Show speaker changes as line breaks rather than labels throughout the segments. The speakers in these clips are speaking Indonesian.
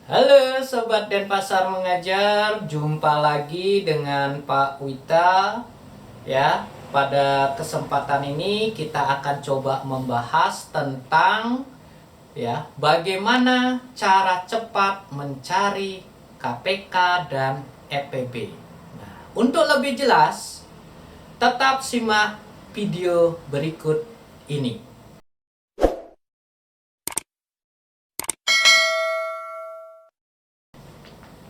Halo Sobat Denpasar Mengajar, jumpa lagi dengan Pak Wita. Ya, pada kesempatan ini kita akan coba membahas tentang bagaimana cara cepat mencari KPK dan EPB. Nah, untuk lebih jelas, tetap simak video berikut ini.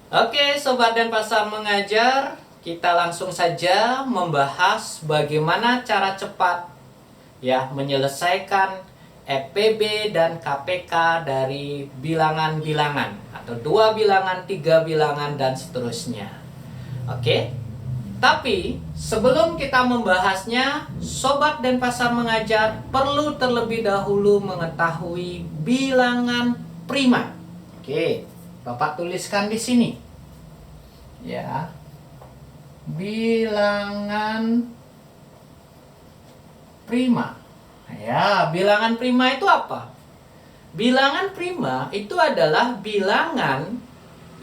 Oke, Sobat Denpasar Mengajar, kita langsung saja membahas bagaimana cara cepat menyelesaikan EPB dan KPK dari bilangan-bilangan atau 2 bilangan, 3 bilangan dan seterusnya. Oke. Tapi sebelum kita membahasnya, Sobat Denpasar Mengajar perlu terlebih dahulu mengetahui bilangan prima. Oke, Bapak tuliskan di sini. Ya. Bilangan prima. Ya, bilangan prima itu apa? Bilangan prima itu adalah bilangan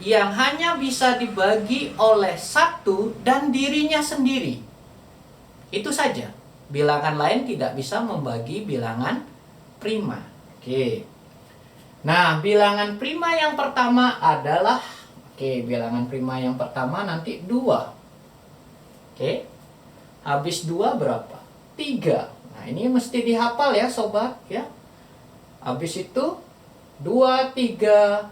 yang hanya bisa dibagi oleh satu dan dirinya sendiri. Itu saja. Bilangan lain tidak bisa membagi bilangan prima. Oke. Nah, bilangan prima yang pertama adalah bilangan prima yang pertama nanti 2. Oke. Habis 2 berapa? 3. Nah, ini mesti dihafal ya, sobat ya. Habis itu 2, 3,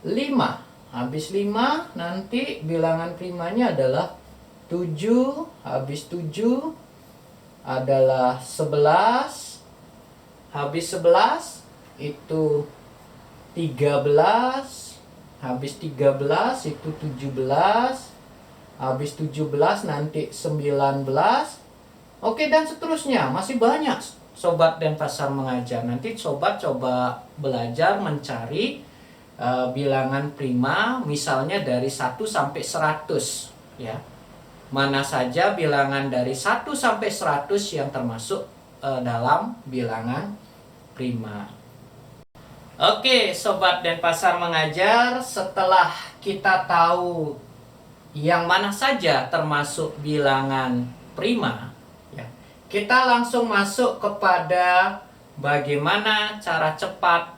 5. Habis 5 nanti bilangan primanya adalah 7. Habis 7 adalah 11. Habis 11 itu 13, habis 13 itu 17, habis 17 nanti 19. Oke, dan seterusnya, masih banyak Sobat Denpasar Mengajar. Nanti sobat coba belajar mencari bilangan prima misalnya dari 1 sampai 100 ya. Mana saja bilangan dari 1 sampai 100 yang termasuk dalam bilangan prima. Oke, Sobat Denpasar Mengajar, setelah kita tahu yang mana saja termasuk bilangan prima, kita langsung masuk kepada bagaimana cara cepat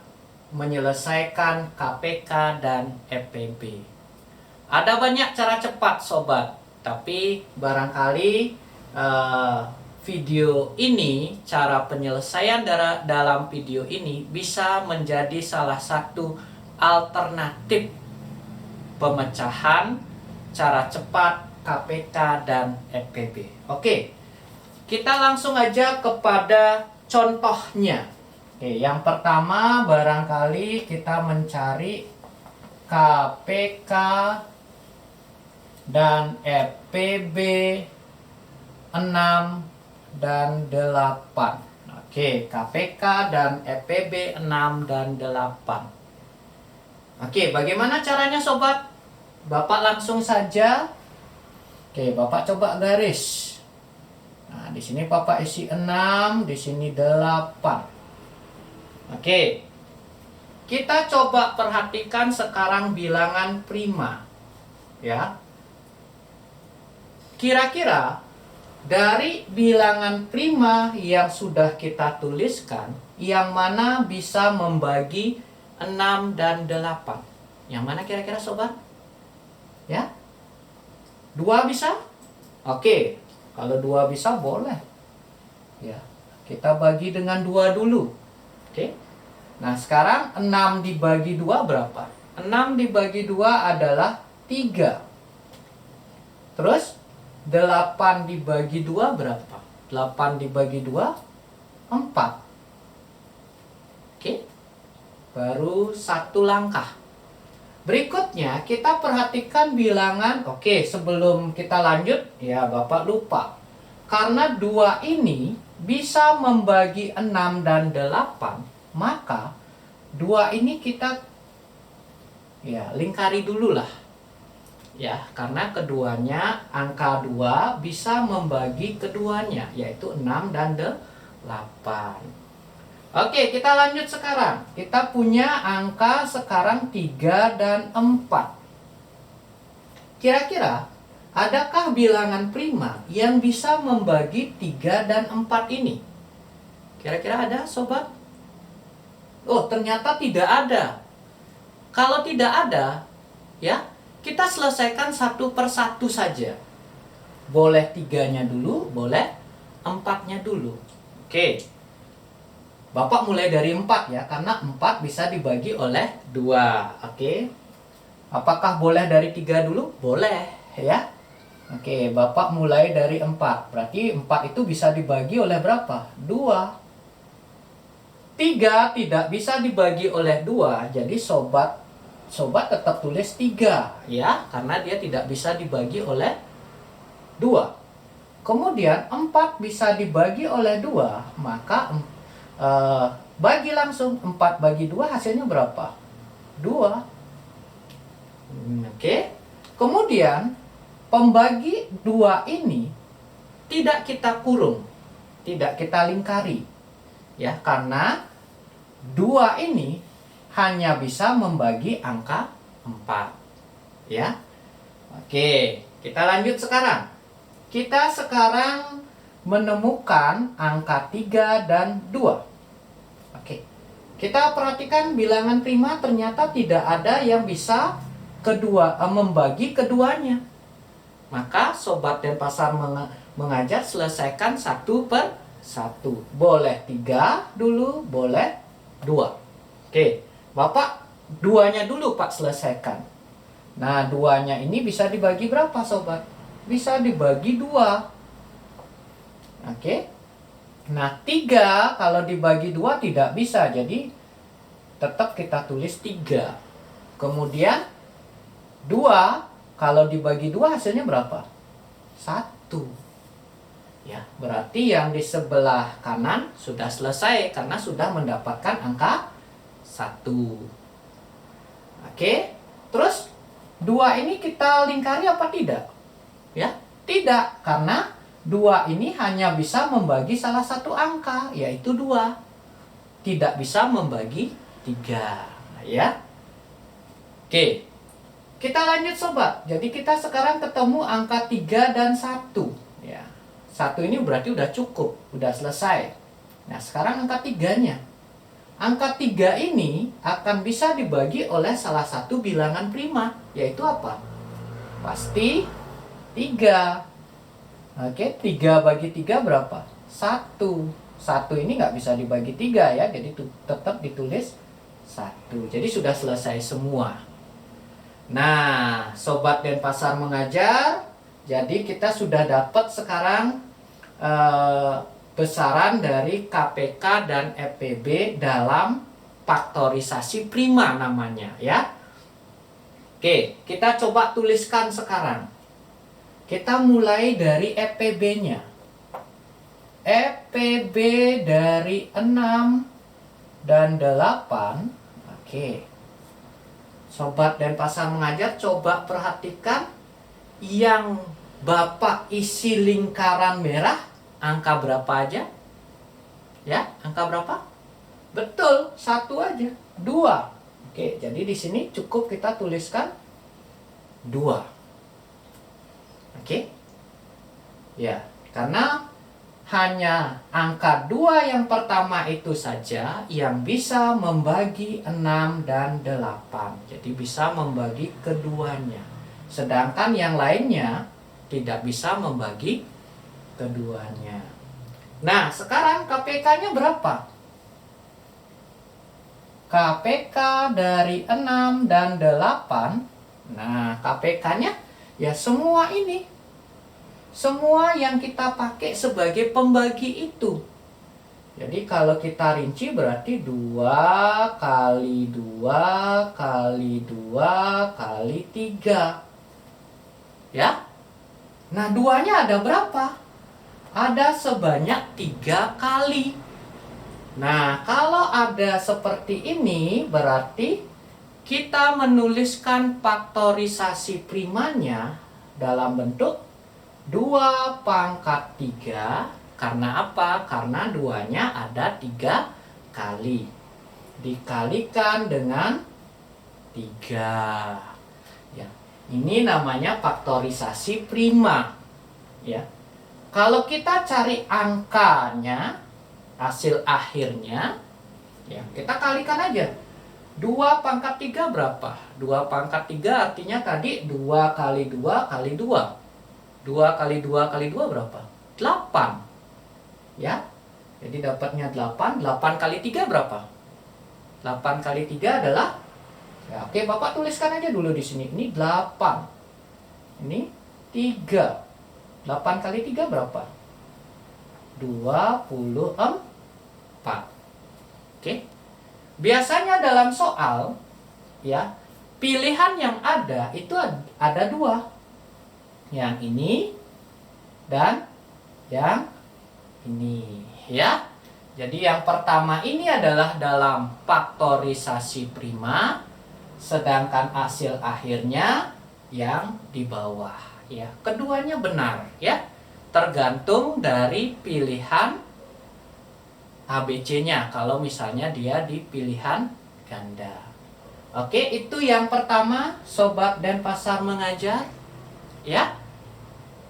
menyelesaikan KPK dan EPB. Ada banyak cara cepat, sobat, tapi barangkali video ini, cara penyelesaian dalam video ini bisa menjadi salah satu alternatif pemecahan cara cepat KPK dan EPB. Oke, kita langsung aja kepada contohnya. Yang pertama barangkali kita mencari KPK dan EPB 6 dan 8. Oke, KPK dan EPB 6 dan 8. Oke, bagaimana caranya, sobat? Bapak langsung saja. Oke, Bapak coba garis. Nah, di sini Bapak isi 6, di sini 8. Oke. Kita coba perhatikan sekarang bilangan prima. Ya. Kira-kira dari bilangan prima yang sudah kita tuliskan, yang mana bisa membagi 6 dan 8? Yang mana kira-kira, sobat? Ya? 2 bisa? Oke, kalau 2 bisa boleh. Ya, kita bagi dengan 2 dulu. Oke. Nah, sekarang 6 dibagi 2 berapa? 6 dibagi 2 adalah 3. Terus 8 dibagi 2 berapa? 8 dibagi 2, 4. Oke. Baru 1 langkah. Berikutnya kita perhatikan bilangan. Oke, sebelum kita lanjut, ya Bapak lupa. Karena 2 ini bisa membagi 6 dan 8, maka 2 ini kita lingkari dulu lah. Ya, karena keduanya angka 2 bisa membagi keduanya, yaitu 6 dan 8. Oke, kita lanjut sekarang. Kita punya angka sekarang 3 dan 4. Kira-kira, adakah bilangan prima yang bisa membagi 3 dan 4 ini? Kira-kira ada, sobat? Oh, ternyata tidak ada. Kalau tidak ada, ya, kita selesaikan satu per satu saja. Boleh 3-nya dulu, boleh 4-nya dulu. Oke. Bapak mulai dari 4 ya, karena 4 bisa dibagi oleh 2. Oke. Apakah boleh dari 3 dulu? Boleh ya. Oke, Bapak mulai dari 4. Berarti 4 itu bisa dibagi oleh berapa? 2. 3 tidak bisa dibagi oleh 2. Jadi sobat tetap tulis 3 ya, karena dia tidak bisa dibagi oleh 2. Kemudian 4 bisa dibagi oleh 2, maka bagi langsung. 4 bagi 2 hasilnya berapa? 2. Oke. Kemudian pembagi 2 ini tidak kita kurung, tidak kita lingkari. Ya, karena 2 ini hanya bisa membagi angka 4. Ya. Oke, kita lanjut sekarang. Kita sekarang menemukan angka 3 dan 2. Oke. Kita perhatikan bilangan prima ternyata tidak ada yang bisa membagi keduanya. Maka sobat Denpasar mengajar selesaikan satu per satu. Boleh 3 dulu, boleh 2. Oke, Bapak 2-nya dulu Pak selesaikan. Nah, 2-nya ini bisa dibagi berapa sobat? Bisa dibagi 2. Oke. Nah, 3 kalau dibagi 2 tidak bisa. Jadi tetap kita tulis 3. Kemudian 2 kalau dibagi 2 hasilnya berapa? 1. Ya, berarti yang di sebelah kanan sudah selesai karena sudah mendapatkan angka 1. Oke. Terus 2 ini kita lingkari apa tidak? Ya, tidak, karena 2 ini hanya bisa membagi salah satu angka, yaitu 2. Tidak bisa membagi 3. Ya. Oke. Kita lanjut sobat. Jadi kita sekarang ketemu angka 3 dan 1. Ya. 1 ini berarti udah cukup, udah selesai. Nah, sekarang angka 3-nya. Angka 3 ini akan bisa dibagi oleh salah satu bilangan prima, yaitu apa? Pasti 3. Oke, 3 bagi 3 berapa? 1. 1 ini nggak bisa dibagi 3 ya, jadi tetap ditulis 1. Jadi sudah selesai semua. Nah, sobat Denpasar mengajar, jadi kita sudah dapat sekarang besaran dari KPK dan EPB dalam faktorisasi prima namanya ya. Oke, kita coba tuliskan sekarang. Kita mulai dari EPB-nya. EPB dari 6 dan 8. Oke. Sobat Denpasar mengajar, coba perhatikan yang Bapak isi lingkaran merah, angka berapa aja? Ya, angka berapa? Betul, 1 aja, 2. Oke, jadi di sini cukup kita tuliskan 2. Oke. Ya, karena hanya angka 2 yang pertama itu saja yang bisa membagi 6 dan 8. Jadi bisa membagi keduanya. Sedangkan yang lainnya tidak bisa membagi keduanya. Nah, sekarang KPK-nya berapa? KPK dari 6 dan 8. Nah, KPK-nya ya semua ini. Semua yang kita pakai sebagai pembagi itu. Jadi kalau kita rinci berarti 2 kali 2 kali 2 kali 3. Ya. Nah, 2-nya ada berapa? Ada sebanyak 3 kali. Nah, kalau ada seperti ini berarti kita menuliskan faktorisasi primanya dalam bentuk 2 pangkat 3. Karena apa? Karena 2-nya ada 3 kali. Dikalikan dengan 3. Ya, ini namanya faktorisasi prima. Ya. Kalau kita cari angkanya, hasil akhirnya, ya, kita kalikan aja. 2 pangkat 3 berapa? 2 pangkat 3 artinya tadi 2 kali 2 kali 2. 2 kali 2 kali 2 berapa? 8. Ya. Jadi dapatnya 8. 8 kali 3 berapa? 8 kali 3 adalah, ya, oke, Bapak tuliskan aja dulu di sini. Ini 8. Ini 3. 8 kali 3 berapa? 24. Oke. Biasanya dalam soal, ya, pilihan yang ada itu ada 2. Yang ini dan yang ini, ya. Jadi yang pertama ini adalah dalam faktorisasi prima, sedangkan hasil akhirnya yang di bawah, ya. Keduanya benar, ya. Tergantung dari pilihan ABC-nya kalau misalnya dia di pilihan ganda. Oke, itu yang pertama, Sobat Denpasar mengajar, ya.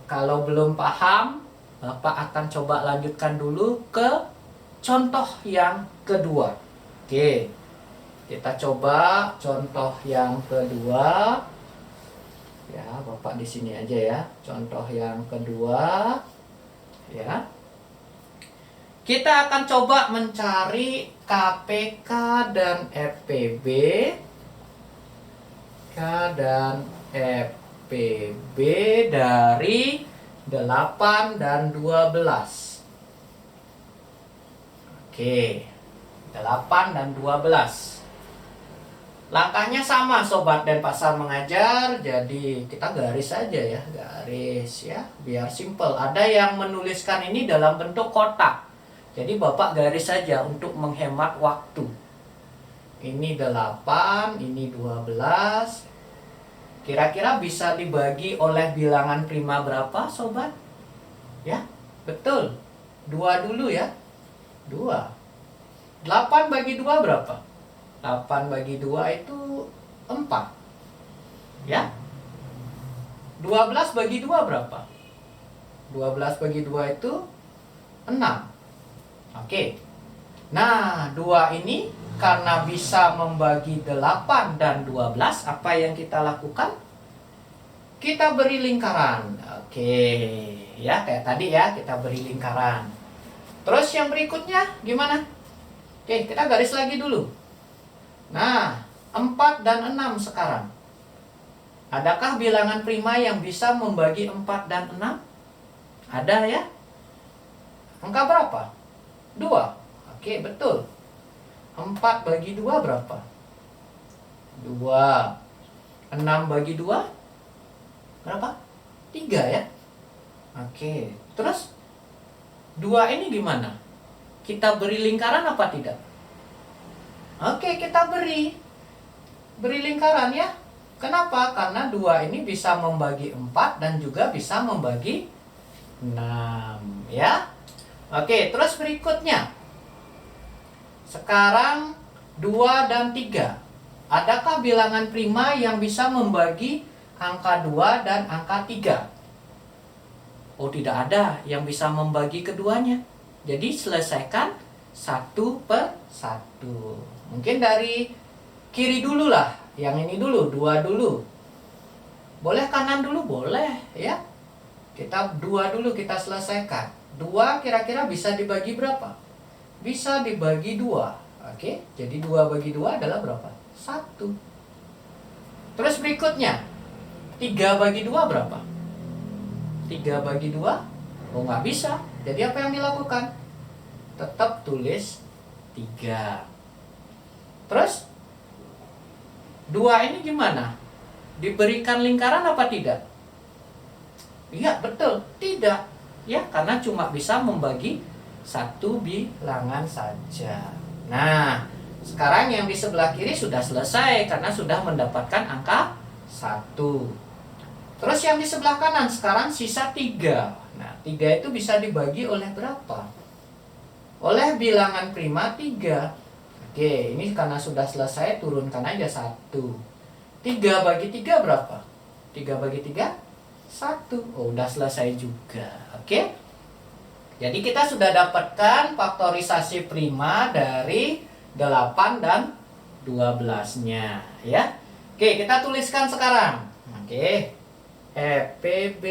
Kalau belum paham, Bapak akan coba lanjutkan dulu ke contoh yang kedua. Oke, kita coba contoh yang kedua. Ya, Bapak di sini aja ya. Contoh yang kedua. Ya. Kita akan coba mencari KPK dan FPB. K dan FPB dari 8 dan 12. Oke, 8 dan 12. Langkahnya sama, Sobat Denpasar mengajar. Jadi kita garis aja ya, garis ya, biar simple. Ada yang menuliskan ini dalam bentuk kotak. Jadi Bapak garis saja untuk menghemat waktu. Ini 8, ini 12. Kira-kira bisa dibagi oleh bilangan prima berapa, Sobat? Ya, betul. 2 dulu ya. 2. 8 bagi 2 berapa? 8 bagi 2 itu 4. Ya. 12 bagi 2 berapa? 12 bagi 2 itu 6. Oke. Nah, 2 ini karena bisa membagi 8 dan 12, apa yang kita lakukan? Kita beri lingkaran. Oke, ya, kayak tadi ya, kita beri lingkaran. Terus yang berikutnya gimana? Oke, kita garis lagi dulu. Nah, 4 dan 6 sekarang. Adakah bilangan prima yang bisa membagi 4 dan 6? Ada ya? Angka berapa? 2. Oke, betul. 4 bagi 2 berapa? 2. 6 bagi 2 berapa? 3 ya? Oke, terus 2 ini gimana? Kita beri lingkaran apa tidak? Oke, kita beri lingkaran ya. Kenapa? Karena 2 ini bisa membagi 4 dan juga bisa membagi 6 ya. Oke, terus berikutnya. Sekarang 2 dan 3. Adakah bilangan prima yang bisa membagi angka 2 dan angka 3? Oh, tidak ada yang bisa membagi keduanya. Jadi selesaikan 1 per 1. Mungkin dari kiri dulu lah. Yang ini dulu, 2 dulu. Boleh kanan dulu? Boleh ya. Kita 2 dulu kita selesaikan. 2 kira-kira bisa dibagi berapa? Bisa dibagi 2. Oke, jadi 2 bagi 2 adalah berapa? 1. Terus berikutnya, 3 bagi 2 berapa? 3 bagi 2? Oh, nggak bisa. Jadi apa yang dilakukan? Tetap tulis 3. Terus 2 ini gimana? Diberikan lingkaran apa tidak? Iya, betul. Tidak. Ya, karena cuma bisa membagi 1 bilangan saja. Nah, sekarang yang di sebelah kiri sudah selesai karena sudah mendapatkan angka 1. Terus yang di sebelah kanan sekarang sisa 3. Nah, 3 itu bisa dibagi oleh berapa? oleh bilangan prima 3. Oke, ini karena sudah selesai, turunkan aja 1. 3 bagi 3 berapa? 3 bagi 3? 1. Oh, udah selesai juga. Oke. Jadi kita sudah dapatkan faktorisasi prima dari 8 dan 12-nya, ya. Oke, kita tuliskan sekarang. Oke. EPB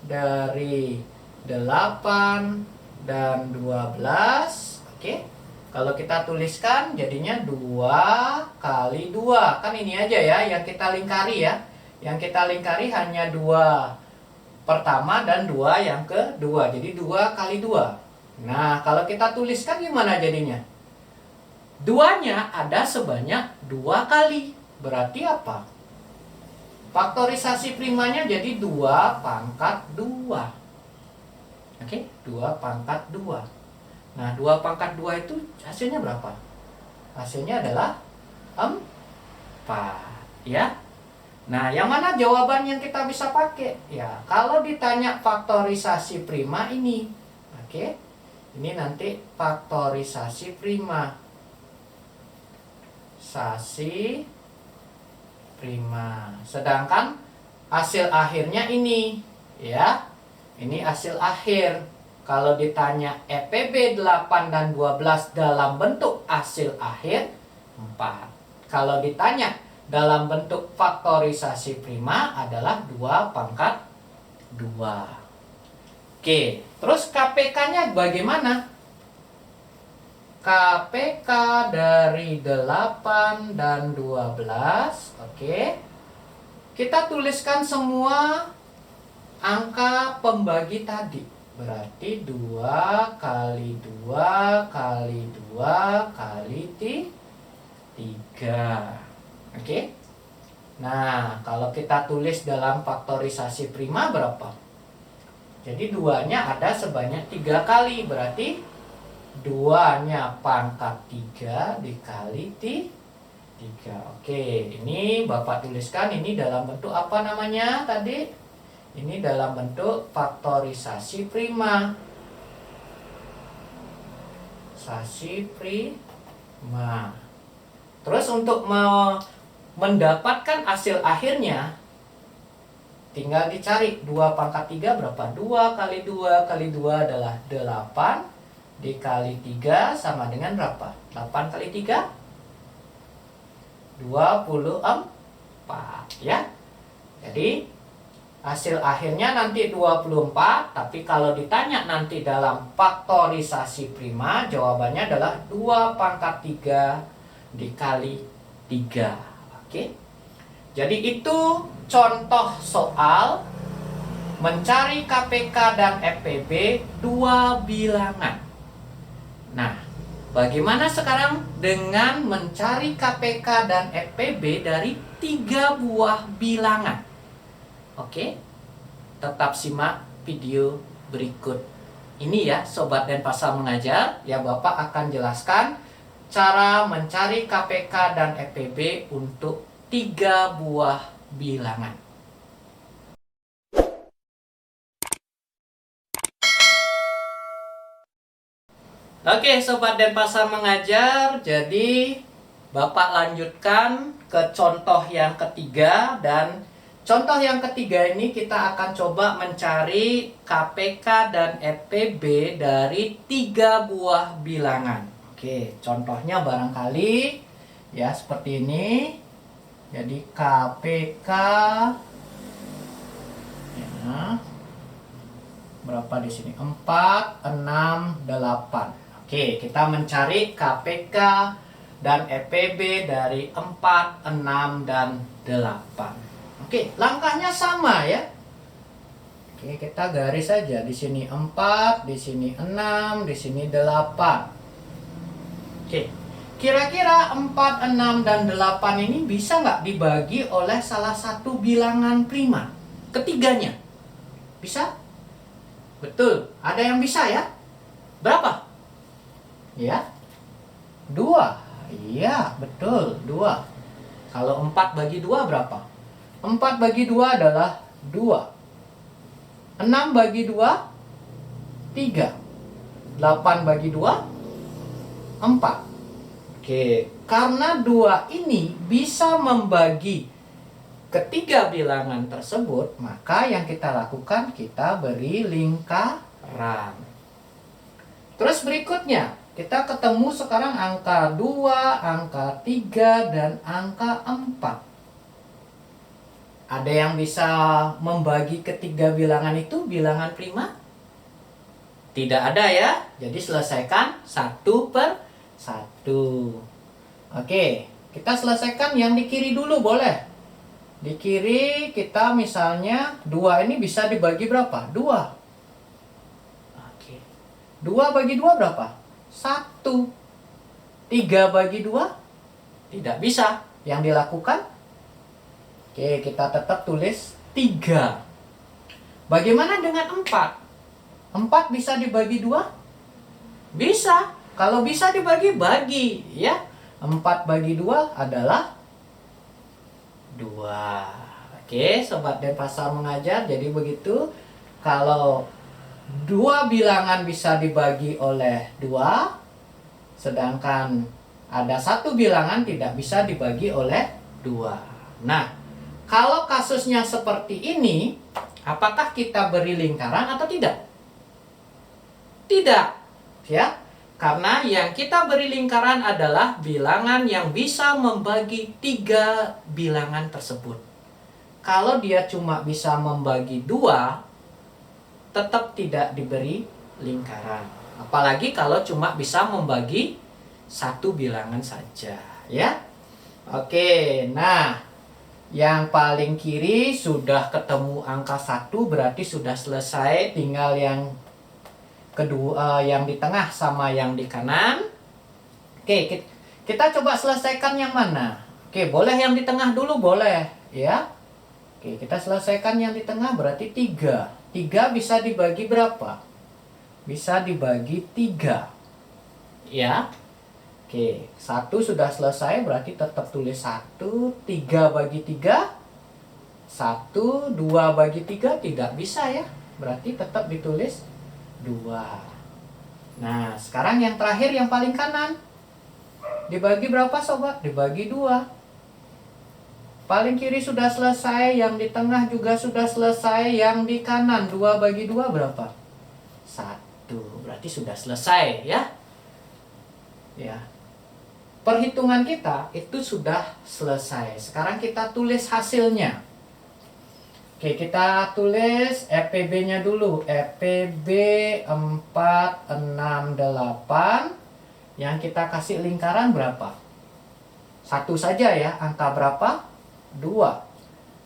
dari 8 dan 12. Oke. Kalau kita tuliskan jadinya 2 kali 2. Kan ini aja ya yang kita lingkari ya. Yang kita lingkari hanya 2 pertama dan 2 yang kedua. Jadi 2 kali 2. Nah, kalau kita tuliskan gimana jadinya? 2-nya ada sebanyak 2 kali. Berarti apa? Faktorisasi primanya jadi 2 pangkat 2. Oke, 2 pangkat 2. Nah, 2 pangkat 2 itu hasilnya berapa? Hasilnya adalah 4. Ya. Nah, yang mana jawaban yang kita bisa pakai? Ya, kalau ditanya faktorisasi prima ini. Oke. Ini nanti faktorisasi prima. Sasi prima. Sedangkan hasil akhirnya ini. Ya. Ini hasil akhir. Kalau ditanya EPB 8 dan 12 dalam bentuk hasil akhir 4. Kalau ditanya dalam bentuk faktorisasi prima adalah 2 pangkat 2. Oke, terus KPK-nya bagaimana? KPK dari 8 dan 12. Oke. Kita tuliskan semua angka pembagi tadi. Berarti 2 kali 2 kali 2 kali 3. Oke. Nah, kalau kita tulis dalam faktorisasi prima berapa? Jadi 2-nya ada sebanyak 3 kali. Berarti 2-nya pangkat 3 dikali 3. Oke, ini Bapak tuliskan ini dalam bentuk apa namanya tadi? Ini dalam bentuk faktorisasi prima. Sasi prima. Terus untuk mendapatkan hasil akhirnya, tinggal dicari 2 pangkat 3 berapa? 2 kali 2 kali 2 adalah 8. Dikali 3 sama dengan berapa? 8 kali 3? 24. Ya. Jadi hasil akhirnya nanti 24, tapi kalau ditanya nanti dalam faktorisasi prima, jawabannya adalah 2 pangkat 3 dikali 3. Oke. Jadi itu contoh soal mencari KPK dan EPB 2 bilangan. Nah, bagaimana sekarang dengan mencari KPK dan EPB dari 3 buah bilangan? Oke, tetap simak video berikut ini ya Sobat Denpasar Mengajar. Ya, Bapak akan jelaskan cara mencari KPK dan EPB untuk 3 buah bilangan. Oke, Sobat Denpasar Mengajar, jadi Bapak lanjutkan ke contoh yang ketiga. Dan contoh yang ketiga ini kita akan coba mencari KPK dan EPB dari 3 buah bilangan. Oke, contohnya barangkali ya seperti ini. Jadi KPK ya, berapa di sini? 4, 6, 8. Oke, kita mencari KPK dan EPB dari 4, 6, dan 8. Oke, langkahnya sama ya. Oke, kita garis saja. Di sini 4, di sini 6, di sini 8. Oke, kira-kira 4, 6, dan 8 ini bisa nggak dibagi oleh salah satu bilangan prima? Ketiganya. Bisa? Betul, ada yang bisa ya? Berapa? Ya, 2. Iya, betul, 2. Kalau 4 bagi 2 berapa? 4 bagi 2 adalah 2. 6 bagi 2, 3. 8 bagi 2, 4. Oke, karena 2 ini bisa membagi ketiga bilangan tersebut, maka yang kita lakukan, kita beri lingkaran. Terus berikutnya, kita ketemu sekarang angka 2, angka 3, dan angka 4. Ada yang bisa membagi ketiga bilangan itu bilangan prima? Tidak ada ya. Jadi selesaikan 1/1. Oke, kita selesaikan yang di kiri dulu boleh. Di kiri kita misalnya 2 ini bisa dibagi berapa? 2. Oke. 2 bagi 2 berapa? 1. 3 bagi 2? Tidak bisa. Yang dilakukan? Oke, kita tetap tulis 3. Bagaimana dengan 4? 4 bisa dibagi 2? Bisa. Kalau bisa dibagi, bagi. Ya. 4 bagi 2 adalah 2. Oke, Sobat Denpasar mengajar. Jadi begitu. Kalau 2 bilangan bisa dibagi oleh 2, sedangkan ada 1 bilangan tidak bisa dibagi oleh 2. Nah, kalau kasusnya seperti ini, apakah kita beri lingkaran atau tidak? Tidak, ya. Karena yang kita beri lingkaran adalah bilangan yang bisa membagi 3 bilangan tersebut. Kalau dia cuma bisa membagi 2, tetap tidak diberi lingkaran. Apalagi kalau cuma bisa membagi 1 bilangan saja, ya. Oke, nah, yang paling kiri sudah ketemu angka 1, berarti sudah selesai. Tinggal yang kedua, yang di tengah sama yang di kanan. Oke, kita coba selesaikan yang mana? Oke, boleh yang di tengah dulu, boleh ya. Oke, kita selesaikan yang di tengah, berarti 3. 3 bisa dibagi berapa? Bisa dibagi 3. Ya. Oke, 1 sudah selesai, berarti tetap tulis 1. 3 bagi 3, 1. 2 bagi 3, tidak bisa ya. Berarti tetap ditulis 2. Nah, sekarang yang terakhir, yang paling kanan. Dibagi berapa sobat? Dibagi 2. Paling kiri sudah selesai, yang di tengah juga sudah selesai, yang di kanan 2 bagi 2 berapa? 1. Berarti sudah selesai ya. Ya. Perhitungan kita itu sudah selesai. Sekarang kita tulis hasilnya. Oke, kita tulis EPB-nya dulu. EPB 468. Yang kita kasih lingkaran berapa? 1 saja ya. Angka berapa? 2.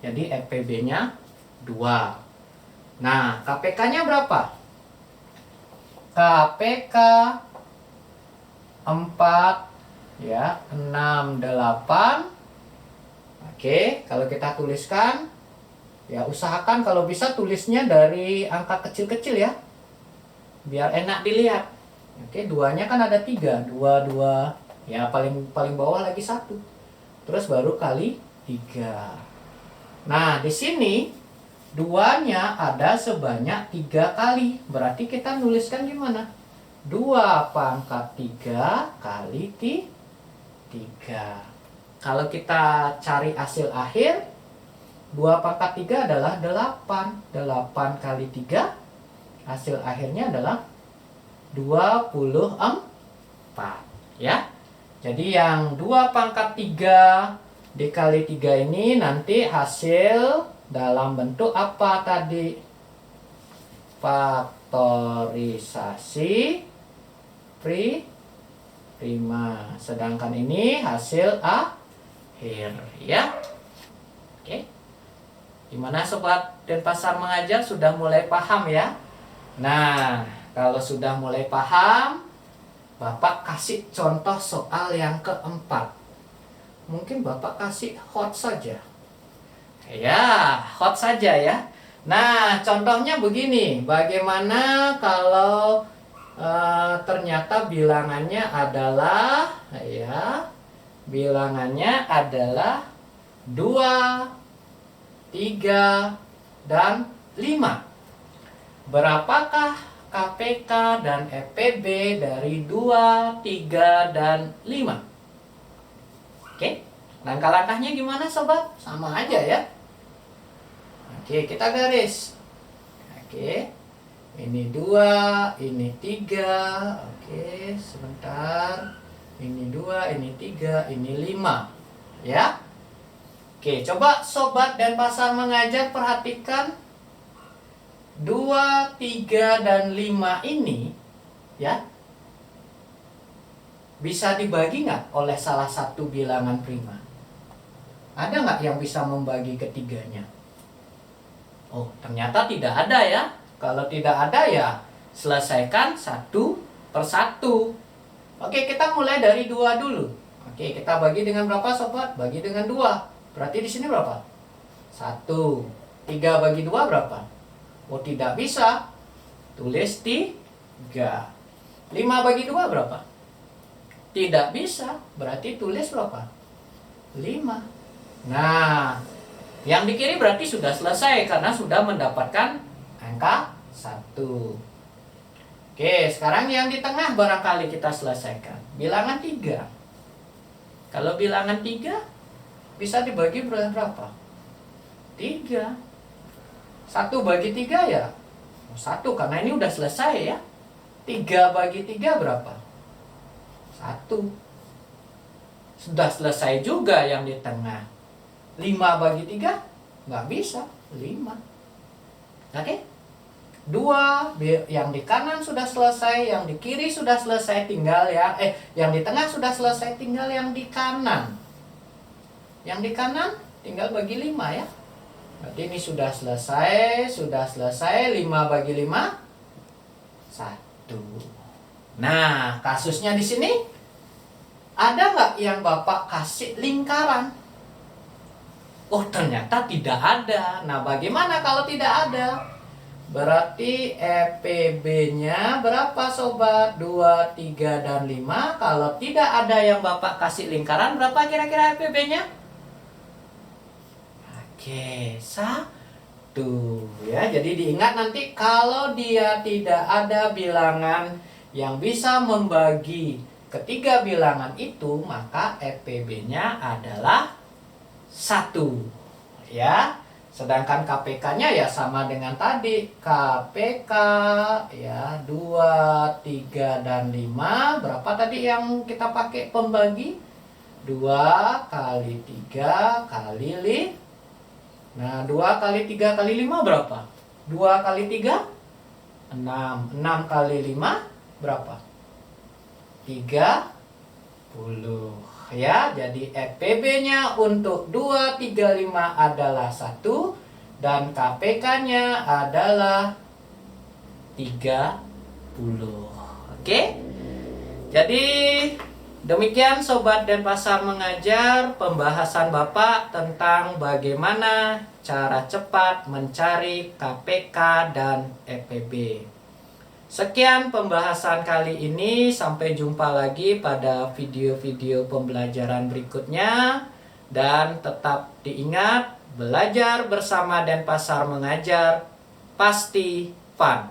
Jadi EPB-nya 2. Nah, KPK-nya berapa? KPK 4 ya, 68. Oke, kalau kita tuliskan, ya usahakan kalau bisa tulisnya dari angka kecil-kecil ya, biar enak dilihat. Oke, 2-nya kan ada 3, 2, 2. Ya, paling bawah lagi 1. Terus baru kali 3. Nah, di sini 2-nya ada sebanyak 3 kali. Berarti kita nuliskan gimana? 2 pangkat 3 kali 3. Kalau kita cari hasil akhir, 2 pangkat 3 adalah 8. 8 kali 3, hasil akhirnya adalah 24. Ya. Jadi yang 2 pangkat 3 dikali 3 ini nanti hasil dalam bentuk apa tadi? Faktorisasi prima. Sedangkan ini hasil akhir ya. Oke. Gimana sobat Denpasar mengajar, sudah mulai paham ya? Nah, kalau sudah mulai paham, Bapak kasih contoh soal yang keempat. Mungkin Bapak kasih hot saja. Ya, hot saja ya. Nah, contohnya begini. Bagaimana kalau ternyata bilangannya adalah bilangannya adalah 2, 3, dan 5. Berapakah KPK dan EPB dari 2, 3, dan 5. Oke, langkah-langkahnya gimana sobat? Sama aja ya. Oke, kita garis. Oke, ini 2, ini 3. Oke, sebentar. Ini 2, ini 3, ini 5. Ya. Oke, coba sobat Denpasar Mengajar perhatikan 2, 3, dan 5 ini ya. Bisa dibagi nggak oleh salah satu bilangan prima? Ada nggak yang bisa membagi ketiganya? Oh, ternyata tidak ada ya. Kalau tidak ada ya selesaikan satu per satu. Oke, kita mulai dari 2 dulu. Oke, kita bagi dengan berapa sobat? Bagi dengan 2. Berarti di sini berapa? 1. 3 bagi 2 berapa? Oh, tidak bisa. Tulis 3. 5 bagi 2 berapa? Tidak bisa. Berarti tulis berapa? 5. Nah, yang di kiri berarti sudah selesai karena sudah mendapatkan angka 1. Oke, sekarang yang di tengah barangkali kita selesaikan. Bilangan 3. Kalau bilangan 3 bisa dibagi berapa? 3. 1 bagi 3 ya? 1 karena ini udah selesai ya. 3 bagi 3 berapa? 1. Sudah selesai juga yang di tengah. 5 bagi 3 nggak bisa. 5. Oke? 2 yang di kanan sudah selesai, yang di kiri sudah selesai, tinggal yang di tengah sudah selesai, tinggal yang di kanan. Yang di kanan tinggal bagi 5 ya. Berarti ini sudah selesai, 5 bagi 5 1. Nah, kasusnya di sini ada nggak yang Bapak kasih lingkaran? Oh, ternyata tidak ada. Nah, bagaimana kalau tidak ada? Berarti EPB-nya berapa sobat? 2, 3, dan 5. Kalau tidak ada yang Bapak kasih lingkaran, berapa kira-kira EPB-nya? Oke, 1. Ya, jadi diingat nanti kalau dia tidak ada bilangan yang bisa membagi ketiga bilangan itu, maka EPB-nya adalah 1. Ya. Sedangkan KPK-nya ya sama dengan tadi. KPK ya 2, 3, dan 5. Berapa tadi yang kita pakai pembagi? 2 kali 3 kali 5. Nah, 2 kali 3 kali 5 berapa? 2 kali 3? 6. 6 kali 5 berapa? 30. Ya, jadi EPB-nya untuk 2, 3, 5 adalah 1 dan KPK-nya adalah 30. Oke? Jadi demikian Sobat Denpasar Mengajar pembahasan Bapak tentang bagaimana cara cepat mencari KPK dan EPB. Sekian pembahasan kali ini, sampai jumpa lagi pada video-video pembelajaran berikutnya. Dan tetap diingat, belajar bersama Denpasar Mengajar pasti fun.